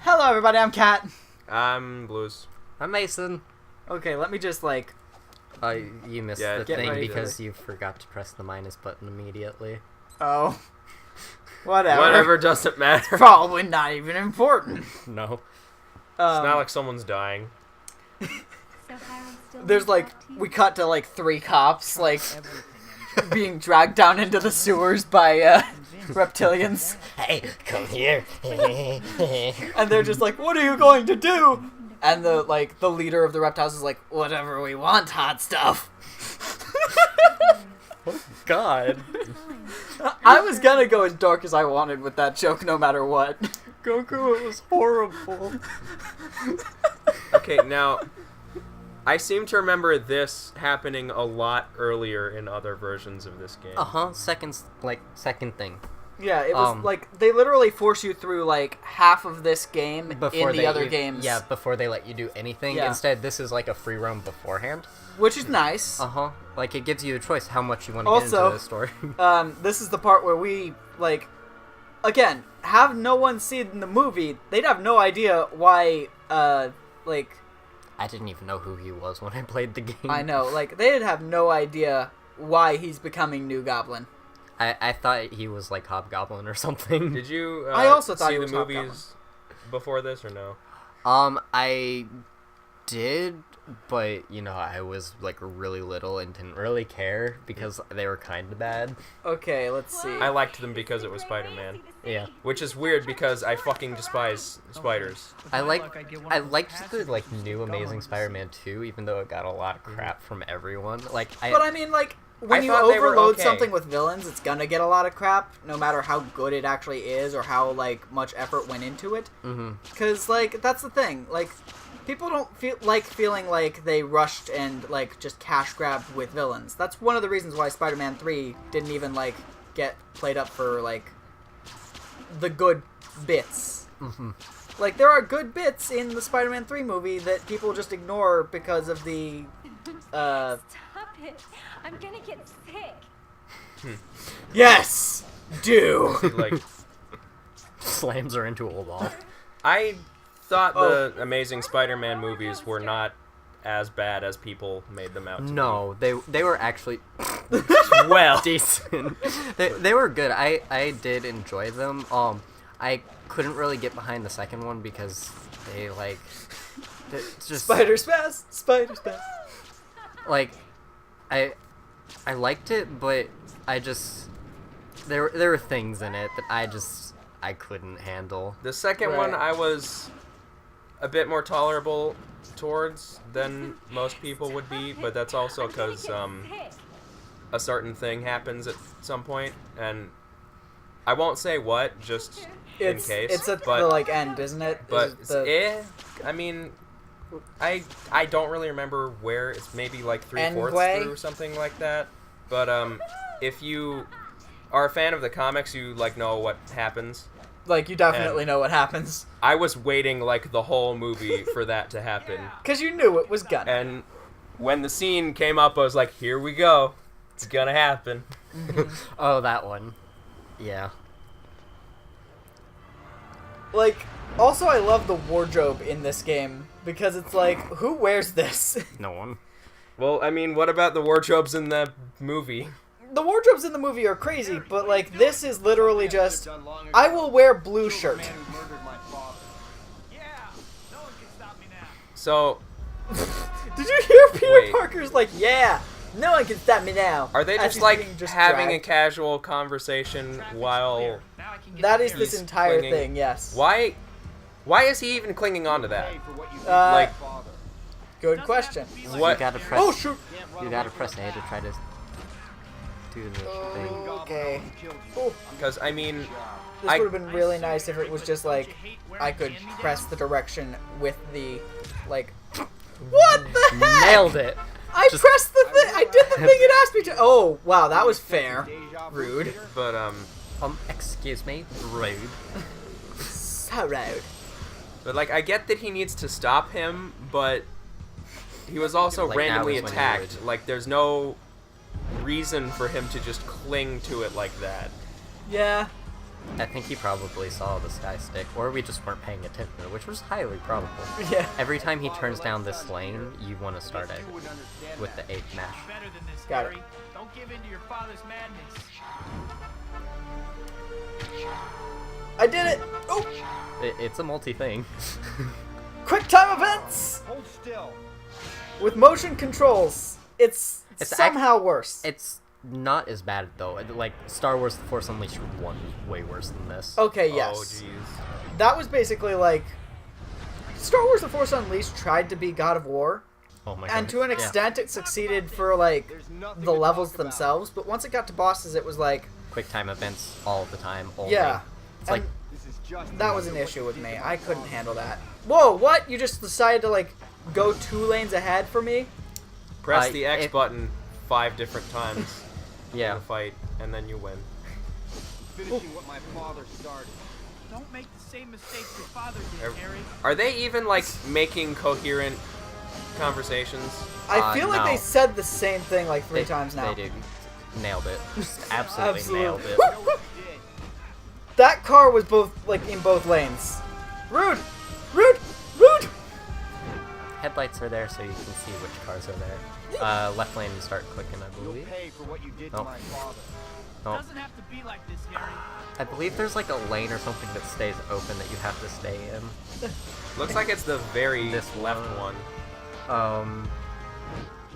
Hello, everybody. I'm Kat. I'm Blues. I'm Mason. Okay, let me just You missed the get thing ready because you forgot to press the minus button immediately. Oh, whatever. Whatever, doesn't matter. Probably not even important. No. It's not like someone's dying. There's we cut to 3 cops being dragged down into the sewers by reptilians. Hey, come here. And they're just like, what are you going to do? And the leader of the reptiles is like, whatever we want, hot stuff. Oh, God. I was gonna go as dark as I wanted with that joke no matter what. Goku, it was horrible. Okay, now, I seem to remember this happening a lot earlier in other versions of this game. Second thing. Yeah, it was they literally force you through half of this game Before in the other games. Yeah, before they let you do anything. Yeah. Instead, this is like a free roam beforehand. Which is nice. Like, it gives you a choice how much you want to get into the story. This is the part where we, again, have no one seen the movie. They'd have no idea why, I didn't even know who he was when I played the game. I know, they'd have no idea why he's becoming New Goblin. I thought he was like Hobgoblin or something. Did you I also thought see he the was movies before this or no? I did, but, I was, really little and didn't really care because they were kind of bad. Okay, let's see. I liked them because it was Spider-Man. Yeah. Which is weird because I fucking despise spiders. I liked the, new Amazing Spider-Man 2, even though it got a lot of crap from everyone. But I mean, when you thought they were overload okay. something with villains, it's gonna get a lot of crap, no matter how good it actually is or how, much effort went into it. Because, that's the thing. People don't feeling like they rushed and, just cash grabbed with villains. That's one of the reasons why Spider-Man 3 didn't even, get played up for, the good bits. There are good bits in the Spider-Man 3 movie that people just ignore because of the, Stop it. I'm gonna get sick. Yes! Do! slams her into a wall. I thought the Amazing Spider-Man movies were not as bad as people made them out to No, they were actually be. Well, decent. They were good. I did enjoy them. I couldn't really get behind the second one because they just Spider's best! Spider's best! I liked it, but I just there were things in it that I couldn't handle. the second one I was a bit more tolerable towards than most people would be, but that's also because a certain thing happens at some point, and I won't say what, just in case. It's at but, the end, isn't it? But I mean, I don't really remember where. It's maybe 3/4 through or something like that. But if you are a fan of the comics, you know what happens. You definitely know what happens. I was waiting the whole movie for that to happen. Because you knew it was gonna. And when the scene came up, I was like, here we go. It's gonna happen. Oh, that one. Yeah. Also I love the wardrobe in this game, because it's who wears this? No one. Well, I mean, what about the wardrobes in the movie? The wardrobes in the movie are crazy, but this is literally just, I will wear blue shirt. So, Did you hear Peter Wait. Parker's yeah, no one can stop me now. are they As just he's being having a dragged. casual conversation while... That is this He's entire clinging. thing, yes. Why is he even clinging on to that? Good question. What? You gotta press. Oh, shoot! You gotta press A to try to do the thing. Okay. Oh, Because, I mean... this would have been really nice if it was just I could press the direction with the, What the heck? Nailed it. I pressed the thing! I did the thing it asked me to- Oh, wow, that was fair. Rude. But, Excuse me. Rude. So rude. But, I get that he needs to stop him, but he was also randomly now is when he attacked. would. There's no reason for him to just cling to it like that. Yeah. I think he probably saw the sky stick, or we just weren't paying attention, which was highly probable. Yeah. Every time he turns down this lane, you want to start it with the 8th mash. Better than this, Got Harry. it. Don't give in to your father's madness. I did it! Oh! It's a multi-thing. Quick time events! Hold still. With motion controls, it's somehow worse. It's not as bad, though. Like, Star Wars The Force Unleashed 1 was way worse than this. Okay, Oh, yes. jeez. That was basically like... Star Wars The Force Unleashed tried to be God of War, Oh my and god. to an Yeah. extent it succeeded for, like, the levels themselves, but once it got to bosses, it was like... Quick time events all the time. Only. Yeah. It's like, And This is just that was an issue with me. I couldn't handle that. Whoa, what? You just decided to, like, go 2 lanes ahead for me? Press the X it- button 5 different times in yeah. the fight, and then you win. finishing what my father started. Don't make the same mistakes your father did, Harry. Are they even, like, making coherent conversations? I feel like no. they said the same thing, like, 3 times now. They did. Nailed it. Just absolutely nailed it. Woo! That car was both, like, in both lanes. Rude! Rude! Rude! Headlights are there so you can see which cars are there. Left lane, start clicking, I You'll believe. pay for what you did Oh. to my father. Oh, Doesn't have to be like this, Harry. I believe there's like a lane or something that stays open that you have to stay in. Looks like it's the very This left one. one.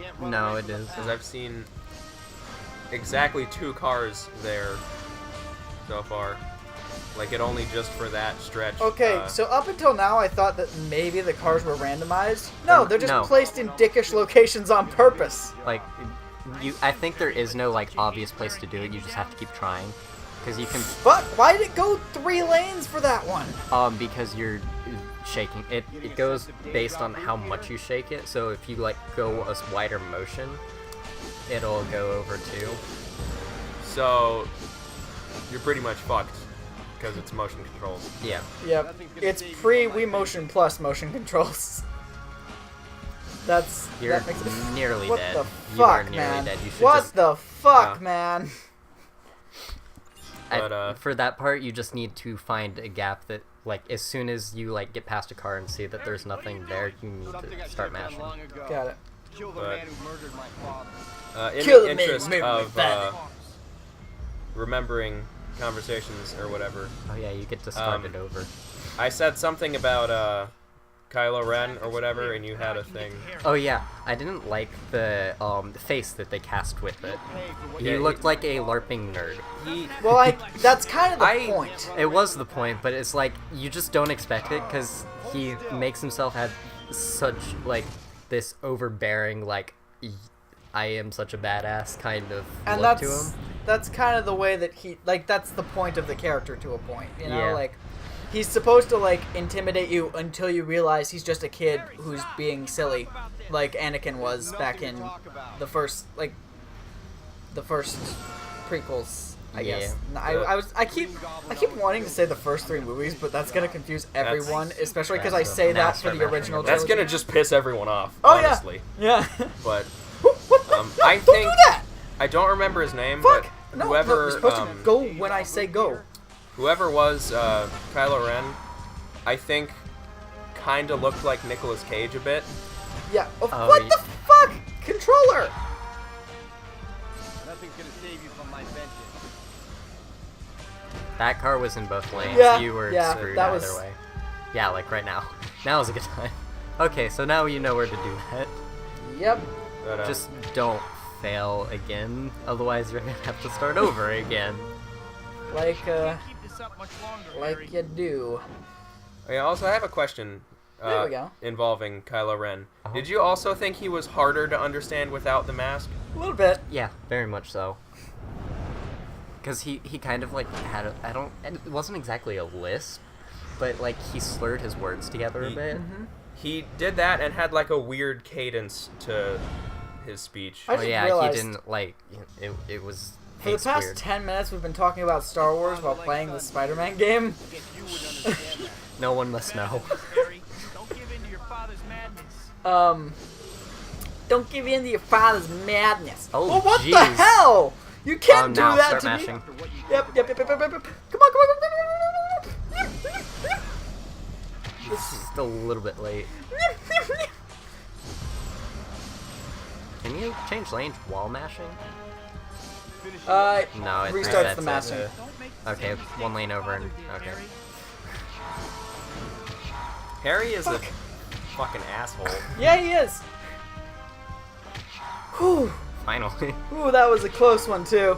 Can't run No, away it from is. that. Because I've seen exactly 2 cars there so far. Like, it only just for that stretch. Okay, so up until now, I thought that maybe the cars were randomized. No, they're just No. placed in dickish locations on purpose. Like, I think there is no like obvious place to do it. You just have to keep trying, because you can. But why did it go 3 lanes for that one? Because you're shaking it. It goes based on how much you shake it. So if you like go a wider motion, it'll go over too. So, you're pretty much fucked. Because it's motion controls. Yeah. Yep, it's pre-Wii Motion Plus motion controls. That You're makes it... nearly What dead. the You are fuck, nearly man? dead. You should What just. the fuck, Yeah. man? But, For that part, you just need to find a gap that, like, as soon as you like get past a car and see that there's nothing there, you need Something I to should start have done mashing. long ago. Got it. Kill the But- man who murdered my father. in Kill the the man interest who made me of fat. remembering conversations or whatever, Oh yeah, you get to start Um, it over. I said something about Kylo Ren or whatever, and you had a thing. Oh yeah, I didn't like the face that they cast with it. Pay for what He Yeah, looked like a LARPing nerd. He Well, that's kind of the I- point. It was the point, but it's like you just don't expect it because he makes himself have such like this overbearing like I am such a badass kind of And look to him. that's kind of the way that he, like, that's the point of the character to a point, you know? Yeah. Like, he's supposed to, like, intimidate you until you realize he's just a kid who's being silly, like Anakin was back in the first prequels, I Yeah. guess. I keep wanting to say the first 3 movies, but that's gonna confuse everyone, especially because I That's say the that for master the mashing original of That's trilogy. gonna just piss everyone off, Oh, honestly. yeah. But What the fuck? I Don't think do that! I don't remember his name, Fuck! but No, whoever you're supposed to go when I say go. whoever was Kylo Ren, I think, kind of looked like Nicolas Cage a bit. Yeah. Oh, Oh, what ye- the fuck? Controller! Nothing's gonna save you from my vengeance. That car was in both lanes. Yeah, You were yeah, screwed that either was- way. Yeah, like right now. Now is a good time. Okay, so now you know where to do that. Yep. But, Just don't fail again, otherwise you're gonna have to start over again. Like, Can't keep this up much longer, Harry. like you do. okay, also, I have a question There we go. involving Kylo Ren. Uh-huh. Did you also think he was harder to understand without the mask? A little bit. Yeah, very much so. Because he kind of like had a, it wasn't exactly a lisp, but like he slurred his words together a He- bit. He did that and had like a weird cadence to his speech. I Oh just yeah, realized he didn't like it was For the paced past weird. 10 minutes, we've been talking about Star Wars while playing the Spider-Man game. Guess you would understand that. No one must know. Harry, don't give in to your father's madness. Don't give in to your father's madness. Oh, what the jeez. hell? You can't do now that start to mashing. me. Yep. Come on. Just a little bit late. Can you change lanes while mashing? No, it restarts the resets mashing. it. Okay, one lane over and okay. Harry is a fucking asshole. Yeah, he is. Whew. Finally. Ooh, that was a close one too.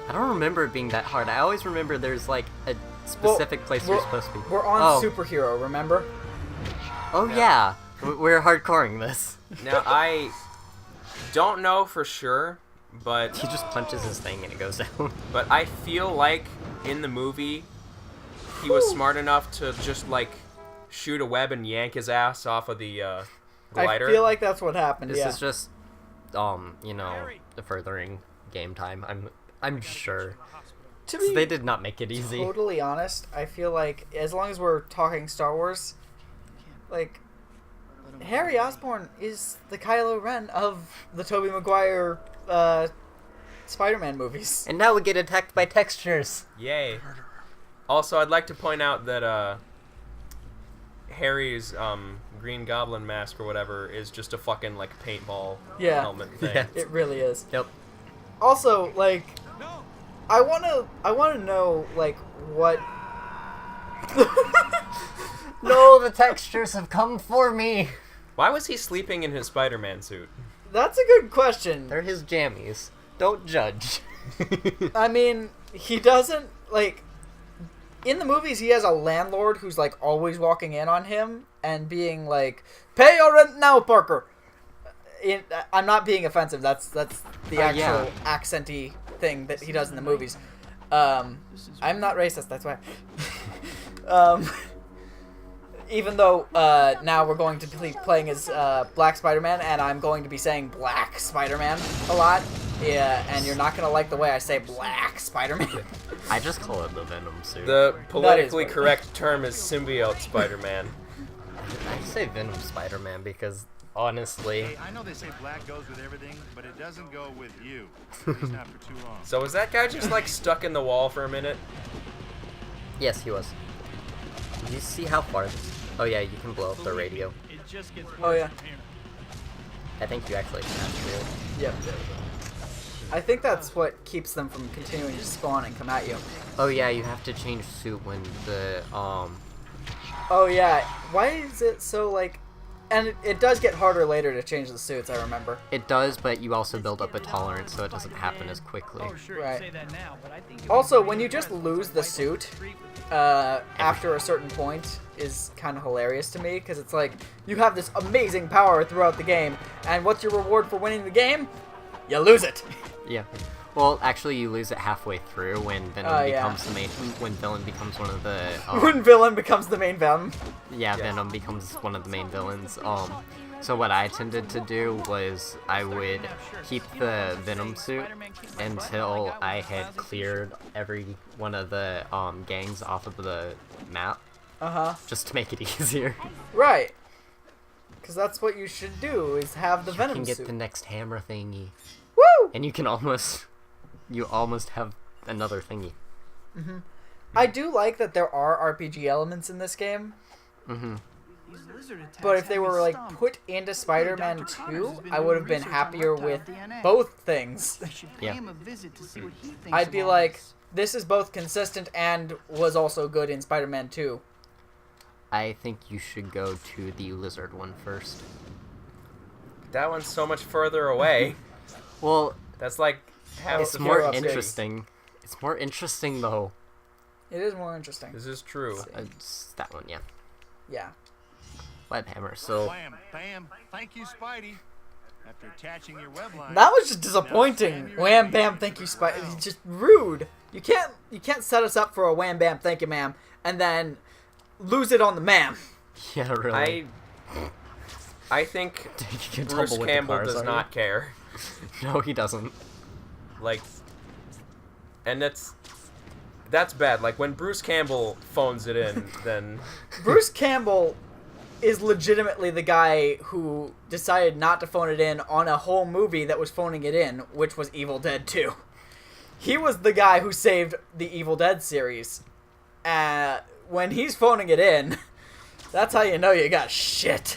I don't remember it being that hard. I always remember there's like a specific place you're supposed to be. We're on superhero, remember? Oh yeah. We're hardcoring this. Now, I don't know for sure, but He just punches his thing and it goes down. but I feel like in the movie he was smart enough to just like shoot a web and yank his ass off of the glider. I feel like that's what happened. This yeah. is just you know, furthering game time. I'm sure. To be They did not make it easy. totally honest, I feel like as long as we're talking Star Wars, like Harry Osborn is the Kylo Ren of the Tobey Maguire Spider-Man movies. And now we get attacked by textures. Yay. Also, I'd like to point out that Harry's Green Goblin mask or whatever is just a fucking like paintball Yeah. helmet thing. Yeah. It really is. Yep. Also, like, I wanna know like what. No, the textures have come for me. Why was he sleeping in his Spider-Man suit? That's a good question. They're his jammies. Don't judge. I mean, he doesn't like. In the movies, he has a landlord who's like always walking in on him and being like, "Pay your rent now, Parker." I'm not being offensive. That's the actual yeah. accenty thing that he does in the movies. I'm not racist. That's why. Even though now we're going to be playing as Black Spider-Man, and I'm going to be saying Black Spider-Man a lot. Yeah, and you're not gonna like the way I say Black Spider-Man. I just call it the Venom suit. The politically what it correct term is symbiote Spider-Man. I say Venom Spider-Man because honestly, Hey, I know they say black goes with everything, but it doesn't go with you. At least not for too long. So was that guy just like stuck in the wall for a minute? yes, he was. Did you see how far? Oh yeah, you can blow up the radio. It just gets worse Oh, yeah. from here. I think you actually smashed it. Yep. I think that's what keeps them from continuing to spawn and come at you. Oh yeah, you have to change suit when the Oh yeah, why is it so like... And it does get harder later to change the suits, I remember. It does, but you also build up a tolerance so it doesn't happen as quickly. Oh, sure, Right. you say that now, but I think Also, when you just lose the suit after a certain point is kind of hilarious to me, because it's like, you have this amazing power throughout the game, and what's your reward for winning the game? You lose it! Yeah. Well, actually, you lose it halfway through when Venom Oh, yeah. becomes the main. When Villain becomes one of the. When villain becomes the main villain. Yeah, Venom becomes one of the main villains. So what I tended to do was I would keep the Venom suit until I had cleared every one of the gangs off of the map, Uh-huh. just to make it easier. Right. Because that's what you should do, is have the You Venom can get suit. the next hammer thingy, Woo! and you almost have another thingy. I do like that there are RPG elements in this game, Mm-hmm. These lizard attacks but if they have me were like stumped. put into Spider-Man Dr. Connors 2, has been I doing would have been research on happier reptile with DNA. both things. I should pay Yeah. him a visit to see what he thinks I'd of be all like, this. this is both consistent and was also good in Spider-Man 2. I think you should go to the lizard one first. That one's so much further away. Well, That's like half it's the more hero upgrades. interesting. It's more interesting though. It is more interesting. This is true. It's that one, yeah. Yeah. Web hammer. So Wham, bam, thank you, Spidey. After attaching your web line. That was just disappointing. Wham bam, thank you, Spy. It's just rude. You can't set us up for a wham bam, thank you, ma'am, and then lose it on the ma'am. yeah, really. I think You can Bruce tumble with the Campbell cars, does are not care. you? No, he doesn't. Like, and that's bad. Like when Bruce Campbell phones it in, then Bruce Campbell is legitimately the guy who decided not to phone it in on a whole movie that was phoning it in, which was Evil Dead 2. He was the guy who saved the Evil Dead series. When he's phoning it in, That's how you know you got shit.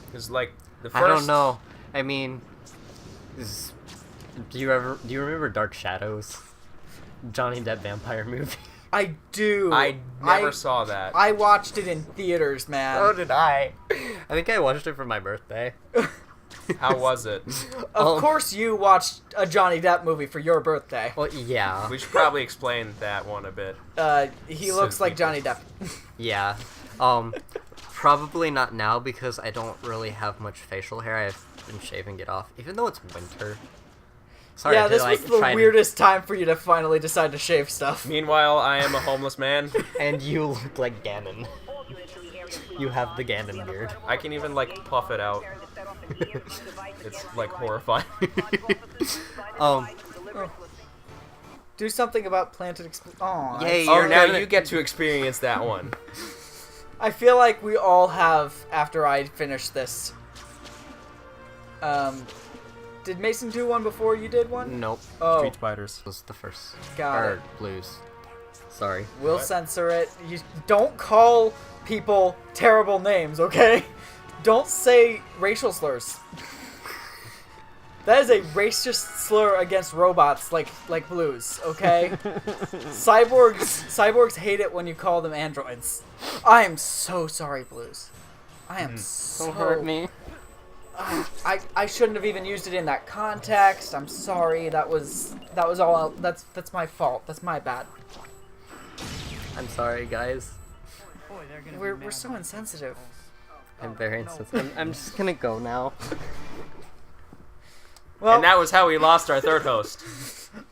Because like the first. I don't know. I mean, do you remember Dark Shadows? Johnny Depp vampire movie. I do. I never saw that. I watched it in theaters, man. So did I. I think I watched it for my birthday. How was it? Of course you watched a Johnny Depp movie for your birthday. Well, yeah. We should probably explain that one a bit. He looks like Johnny Depp. Yeah. Probably not now because I don't really have much facial hair. I've been shaving it off, even though it's winter. Sorry, Yeah, to, this like, was the try weirdest time for you to finally decide to shave stuff. Meanwhile, I am a homeless man. And you look like Ganon. You have the Ganon beard. I can even like puff it out. It's like horrifying. Do something about planted Aw. Yay, Oh, you're now gonna- you get to experience that one. I feel like we all have after I finish this. Did Mason do one before you did one? Nope. Oh, Street Fighters. Was the first. Got or it. Blues. Sorry. we'll What? censor it. You don't call people terrible names, okay? Don't say racial slurs. That is a racist slur against robots like Blues, okay? Cyborgs hate it when you call them androids. I am so sorry, Blues. I am so Don't hurt me. I shouldn't have even used it in that context. I'm sorry. That was all. That's my fault. That's my bad. I'm sorry, guys. Boy, they're gonna be We're mad so when insensitive. I'm very insensitive. I'm just gonna go now. Well, And that was how we lost our third host.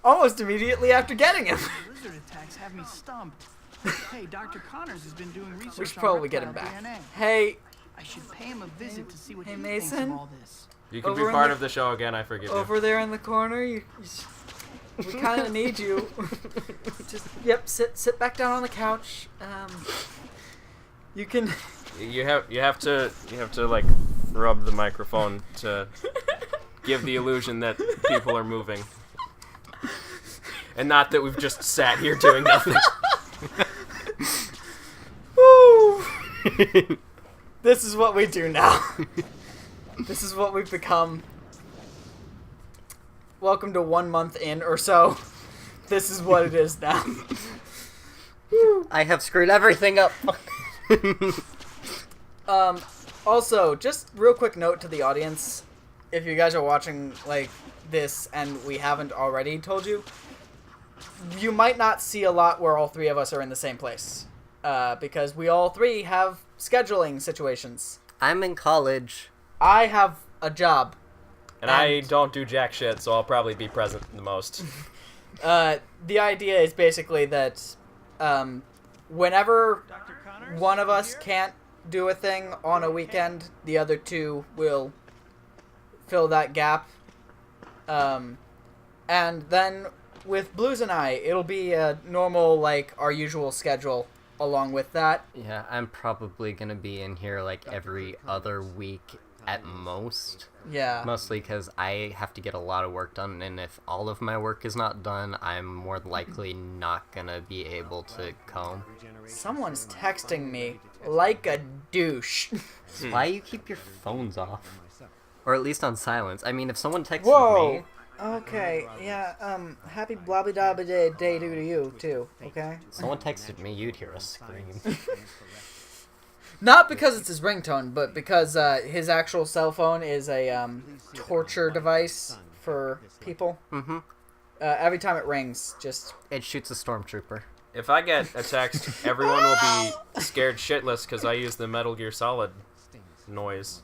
almost immediately after getting him. lizard attacks have me stumped. Hey, Dr. Connors has been doing research We should on probably get him reptile back. DNA. Hey, I should pay him a visit to see what Hey, he thinks Mason? of all this. You can Over be in part the- of the show again, I forgive you. over there in the corner, we kind of need you. Just sit back down on the couch. You can. You have to like rub the microphone to give the illusion that people are moving. And not that we've just sat here doing nothing. Woo! This is what we do now. This is what we've become. Welcome to 1 month in or so. This is what it is now. I have screwed everything up. Also, just real quick note to the audience. If you guys are watching like this and we haven't already told you, you might not see a lot where all three of us are in the same place. Because we all three have scheduling situations. I'm in college. I have a job. And I don't do jack shit, so I'll probably be present the most. The idea is basically that whenever Dr. Connors? one of us can't do a thing on a weekend, the other two will fill that gap. And then with Blues and I, it'll be a normal, like, our usual schedule along with that. Yeah, I'm probably gonna be in here like every other week at most. Yeah. Mostly because I have to get a lot of work done, and if all of my work is not done, I'm more likely not gonna be able to come. Someone's texting me like a douche. Why you keep your phones off? Or at least on silence. I mean, if someone texts Whoa! me... Okay, yeah, happy blobby dobby day to you, too, okay? Someone texted me, you'd hear a scream. Not because it's his ringtone, but because his actual cell phone is a torture device for people. Mm-hmm. Every time it rings, just... It shoots a stormtrooper. If I get a text, everyone will be scared shitless because I use the Metal Gear Solid noise.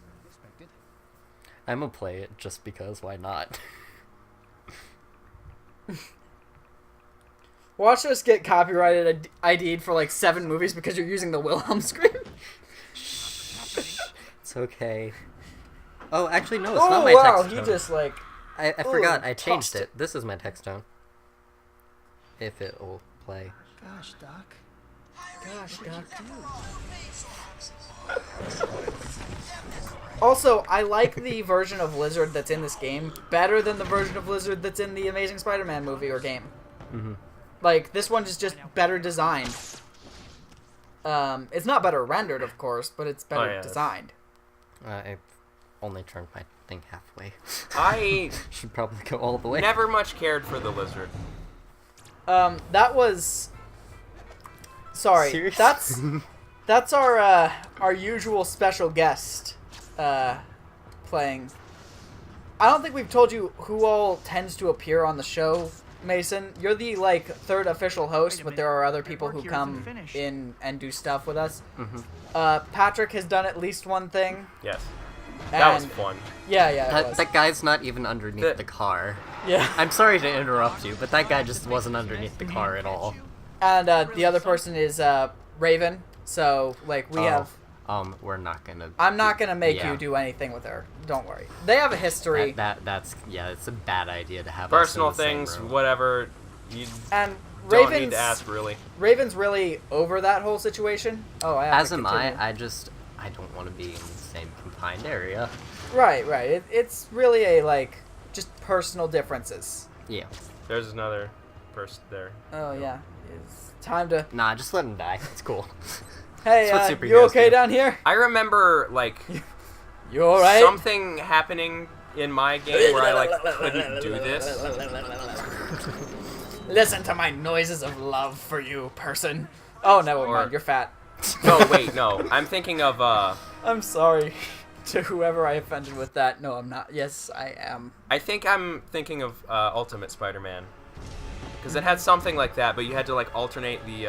I'm gonna play it just because, why not? Watch us get copyrighted ID'd for like 7 movies because you're using the Wilhelm scream. It's okay. Oh, actually, no, it's Oh, not my wow, text he tone. just like... I forgot, I changed tossed it. This is my text tone. If it will play. Gosh, Doc. Gosh, Doc. Also, I like the version of Lizard that's in this game better than the version of Lizard that's in the Amazing Spider-Man movie or game. Mm-hmm. Like, this one is just better designed. It's not better rendered, of course, but it's better yes. designed. I only turned my thing halfway. I should probably go all the way. never much cared for the lizard. That was... Sorry, Seriously? that's our usual special guest playing. I don't think we've told you who all tends to appear on the show, Mason. You're the third official host, but there are other people who come in and do stuff with us. Patrick has done at least one thing. Yes. That was and- fun. Yeah, it was. That guy's not even underneath the car. Yeah. I'm sorry to interrupt you, but that guy just wasn't underneath the car at all. And the other person is Raven. So we have. We're not gonna. I'm not gonna make Yeah. you do anything with her. Don't worry. They have a history. That's it's a bad idea to have Personal us in the same things, room. whatever. You And don't Raven's need to ask, really. Raven's really over that whole situation. Oh, I have As to am continue. I don't want to be in the same confined area. Right. It's really a just personal differences. Yeah. There's another person there. Oh yeah, it's time to. Nah, just let him die. It's cool. Hey, That's what you superheroes okay do. down here? I remember You all right? something happening in my game where I couldn't do this. Listen to my noises of love for you, person. Oh, never mind. You're fat. No, wait, no. I'm thinking of I'm sorry to whoever I offended with that. No, I'm not. Yes, I am. I think I'm thinking of Ultimate Spider-Man. Because it had something like that, but you had to alternate the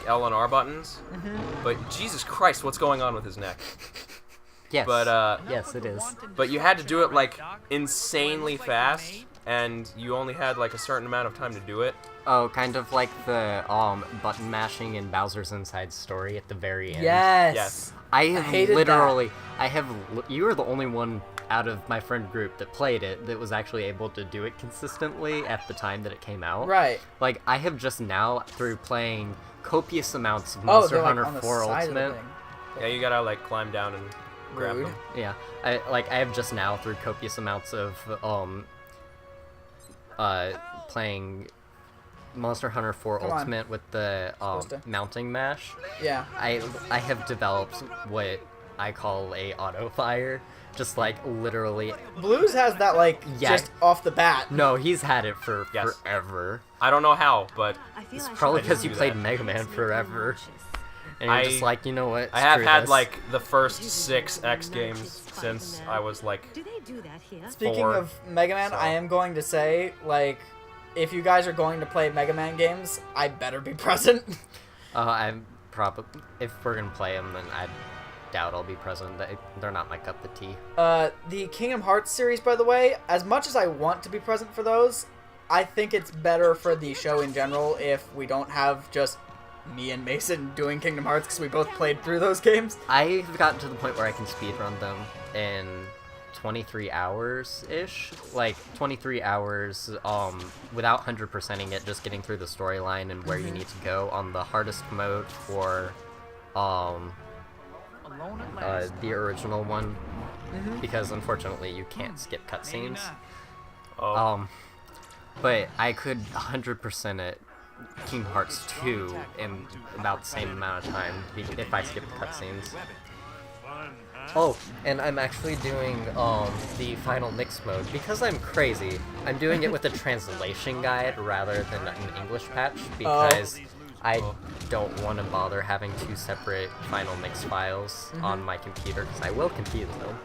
L and R buttons. But Jesus Christ, what's going on with his neck? Yes. But yes, it is. but you had to do it insanely fast, and you only had a certain amount of time to do it. Oh, kind of like the button mashing in Bowser's Inside Story at the very end. Yes. Yes. I have hated literally. You were the only one out of my friend group that played it that was actually able to do it consistently at the time that it came out. Right. I have just now, through playing copious amounts of Oh, Monster they're Hunter on the 4 side Ultimate. of the thing. Yeah, you gotta climb down and grab Rude. them. Yeah, I have just now, through copious amounts of playing Monster Hunter 4 Come on. Ultimate with the Supposed to. mounting mash. Yeah. I have developed what I call a auto fire, just literally. Blues has that Yeah. just off the bat. No, he's had it for Yes. forever. I don't know how, but It's probably because you do played that. Mega Man forever, and you're just you know what? I have screw had this. the first 6 X games since I was Do they do that here? Speaking 4, of Mega Man, so- I am going to say, if you guys are going to play Mega Man games, I better be present. I'm probably if we're gonna play them, then I doubt I'll be present. They're not my cup of tea. The Kingdom Hearts series, by the way, as much as I want to be present for those, I think it's better for the show in general if we don't have just me and Mason doing Kingdom Hearts because we both played through those games. I've gotten to the point where I can speedrun them in 23 hours-ish. 23 hours without 100%ing it, just getting through the storyline and where you need to go on the hardest mode for the original one, because unfortunately you can't skip cutscenes. Oh. But I could 100% it Kingdom Hearts 2 in about the same amount of time if I skip the cutscenes. Oh, and I'm actually doing the final mix mode because I'm crazy. I'm doing it with a translation guide rather than an English patch because I don't want to bother having 2 separate final mix files on my computer because I will confuse them.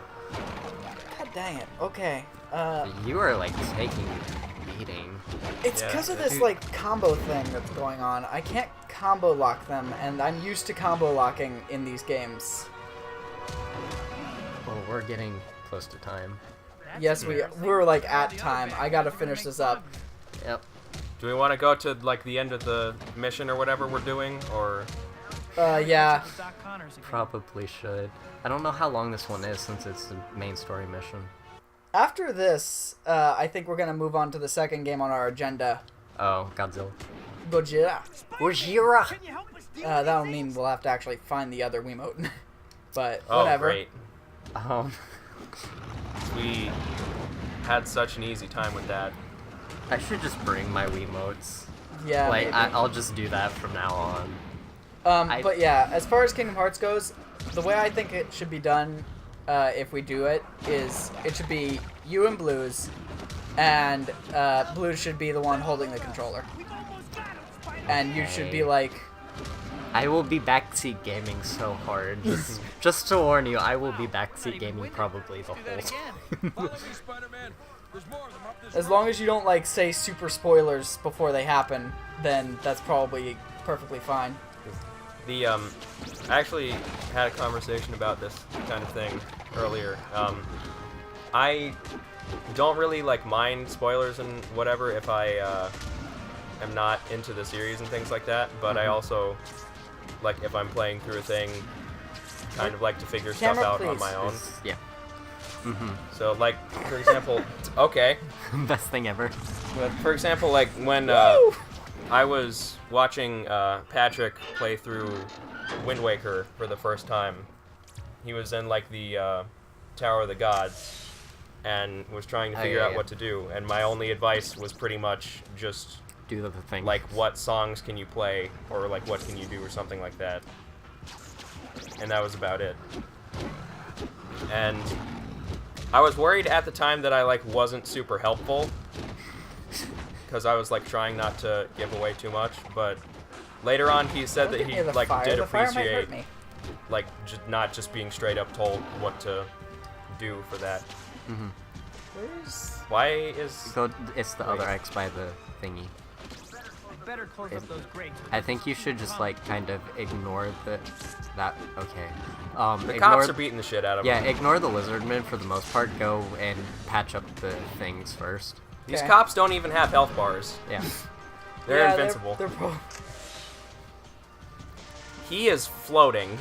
God dang it. Okay. You are taking a beating. It's Yeah, because of dude. this combo thing that's going on. I can't combo lock them, and I'm used to combo locking in these games. Well, we're getting close to time. Yes, we're at time. I gotta finish this up. Yep. Do we want to go to the end of the mission or whatever we're doing, or? Yeah. Probably should. I don't know how long this one is since it's the main story mission. After this, I think we're gonna move on to the second game on our agenda, Oh, Godzilla. Gojira. Gojira! That'll mean we'll have to actually find the other Wiimote. But Oh, whatever. great. Um, We had such an easy time with that. I should just bring my Wiimotes. Yeah. maybe. I'll just do that from now on. But yeah, as far as Kingdom Hearts goes, the way I think it should be done, if we do it, is it should be you and Blues, and Blues should be the one holding the controller. And you should be like... I will be backseat gaming so hard. Just to warn you, I will be backseat gaming probably the whole time. As long as you don't, like, say super spoilers before they happen, then that's probably perfectly fine. I actually had a conversation about this kind of thing earlier. I don't really, like, mind spoilers and whatever if I am not into the series and things like that, but I also, like, if I'm playing through a thing, kind of like to figure stuff out on my own. Yeah. So, like, for example, okay. Best thing ever. But for example, like, when I was watching Patrick play through Wind Waker for the first time, he was in, like, the Tower of the Gods and was trying to figure out what to do, and my only advice was pretty much just do the thing. Like, what songs can you play, or, like, what can you do, or something like that. And that was about it. And I was worried at the time that I, like, wasn't super helpful, because I was, like, trying not to give away too much, but later on he said that he, like, did appreciate, like, not just being straight up told what to do for that. Why is... It's the other X by the thingy. Better close up those grates. I think you should just, like, kind of ignore that. Okay. The cops are beating the shit out of him. Yeah, them. ignore the lizardmen for the most part. Go and patch up the things first. These cops don't even have health bars. Yeah. They're invincible. He is floating.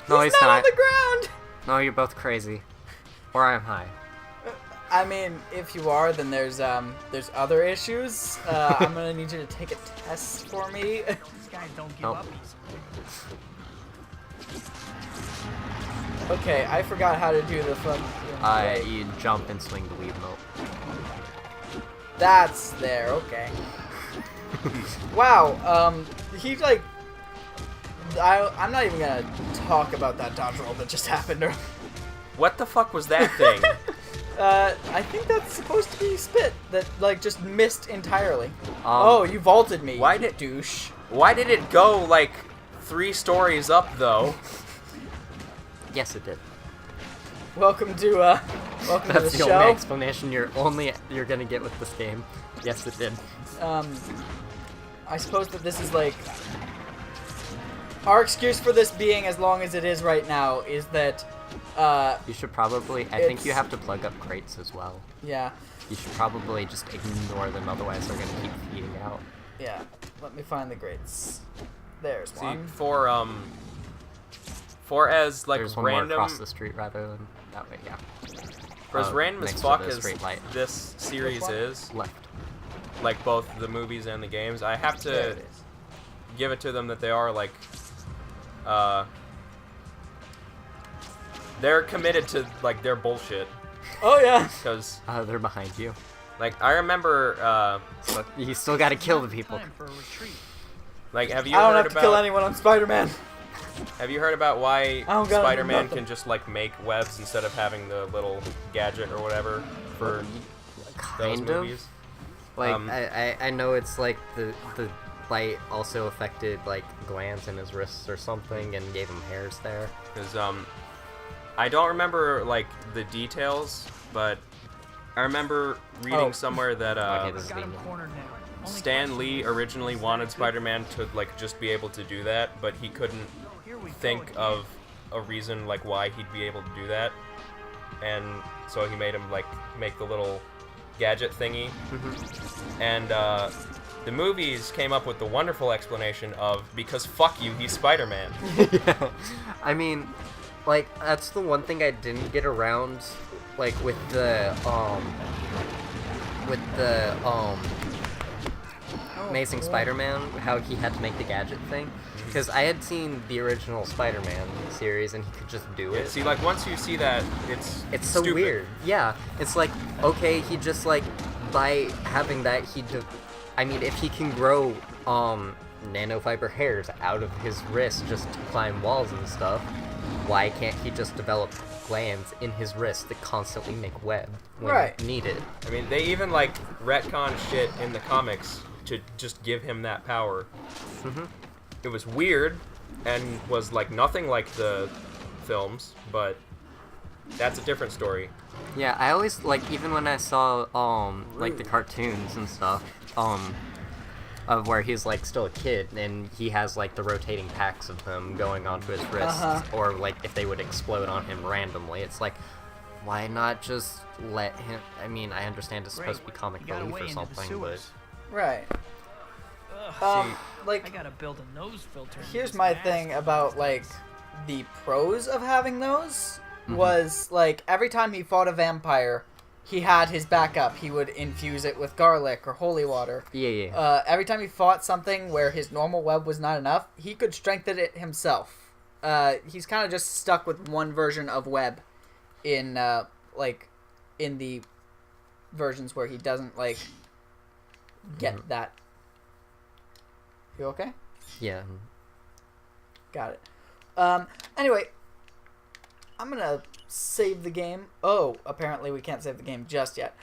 No, he's not not. on the ground. No, you're both crazy. Or I'm high. I mean, if you are, then there's other issues. I'm gonna need you to take a test for me. These guys don't give up easily. Okay, I forgot how to do the fuck. You jump and swing the Wiimote. That's there. Okay. Wow. He like. I'm not even gonna talk about that dodge roll that just happened. What the fuck was that thing? I think that's supposed to be spit that, like, just missed entirely. Oh, you vaulted me. Why did douche? Why did it go, like, 3 stories up, though? Yes, it did. Welcome to the show. That's the only explanation you're gonna get with this game. Yes, it did. I suppose that this is, like... Our excuse for this being as long as it is right now is that... you should probably... I think you have to plug up crates as well. Yeah. You should probably just ignore them, otherwise they're going to keep feeding out. Yeah. Let me find the grates. There's one. For as, like, There's one random... more across the street rather than that way, yeah. For as random as fuck as light. this series is, Left. like, both the movies and the games, I have to give it to them that they are, like... they're committed to, like, their bullshit. Oh, yeah. Because... they're behind you. Like, I remember, So you still gotta kill the people. Like, have you I don't heard have to kill anyone, I'm Spider-Man. Have you heard about why Spider-Man nothing. can just, like, make webs instead of having the little gadget or whatever for those movies? Like, I know it's, like, the light also affected, like, glands in his wrists or something and gave him hairs there. Because, I don't remember, like, the details, but I remember reading somewhere that, Okay, this is the Stan Lee originally wanted Spider-Man to, like, just be able to do that, but he couldn't think of a reason, like, why he'd be able to do that. And so he made him, like, make the little gadget thingy. And, the movies came up with the wonderful explanation of, because fuck you, he's Spider-Man. Yeah. I mean, like, that's the one thing I didn't get around, like, with the Amazing Spider-Man, how he had to make the gadget thing. Because I had seen the original Spider-Man series, and he could just do it. See, like, once you see that, it's so stupid. weird. Yeah, it's like, okay, he just, like, by having that, I mean, if he can grow, nanofiber hairs out of his wrist just to climb walls and stuff, why can't he just develop glands in his wrist that constantly make web when needed? I mean, they even, like, retcon shit in the comics to just give him that power. It was weird and was, like, nothing like the films, but that's a different story. Yeah, I always, like, even when I saw, like, the cartoons and stuff, of where he's, like, still a kid, and he has, like, the rotating packs of them going onto his wrists, or, like, if they would explode on him randomly, it's like, why not just let him... I mean, I understand it's supposed to be comic relief or something, but... Right. Like, I gotta build a nose filter. Here's my thing about, like, the pros of having those was, like, every time he fought a vampire, he had his backup. He would infuse it with garlic or holy water. Yeah. Every time he fought something where his normal web was not enough, he could strengthen it himself. He's kind of just stuck with one version of web in, like, in the versions where he doesn't, like, get that. You okay? Yeah. Got it. Anyway, I'm gonna save the game. Oh, apparently we can't save the game just yet.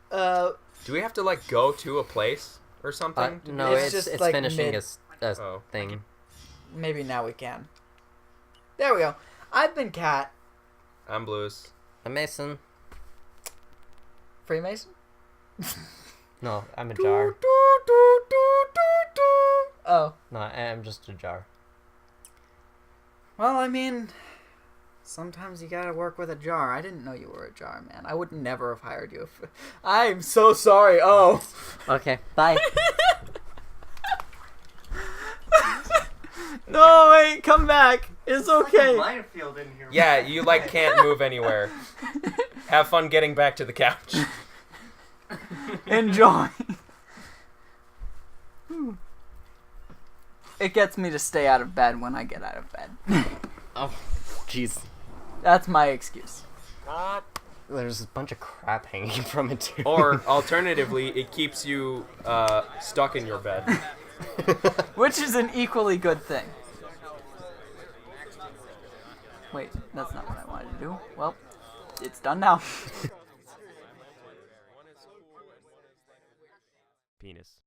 Do we have to, like, go to a place or something? No, it's just like finishing a thing. Maybe now we can. There we go. I've been Kat. I'm Blues. I'm Mason. Freemason? No, I'm a jar. Oh. No, I'm just a jar. Well, I mean, sometimes you gotta work with a jar. I didn't know you were a jar, man. I would never have hired you. I'm so sorry. Oh. Okay, bye. No, wait, come back. It's okay. Minefield in here. Yeah, you, like, can't move anywhere. Have fun getting back to the couch. Enjoy. It gets me to stay out of bed when I get out of bed. Oh, jeez. That's my excuse. There's a bunch of crap hanging from it, too. Or, alternatively, it keeps you stuck in your bed. Which is an equally good thing. Wait, that's not what I wanted to do. Well, it's done now. Penis.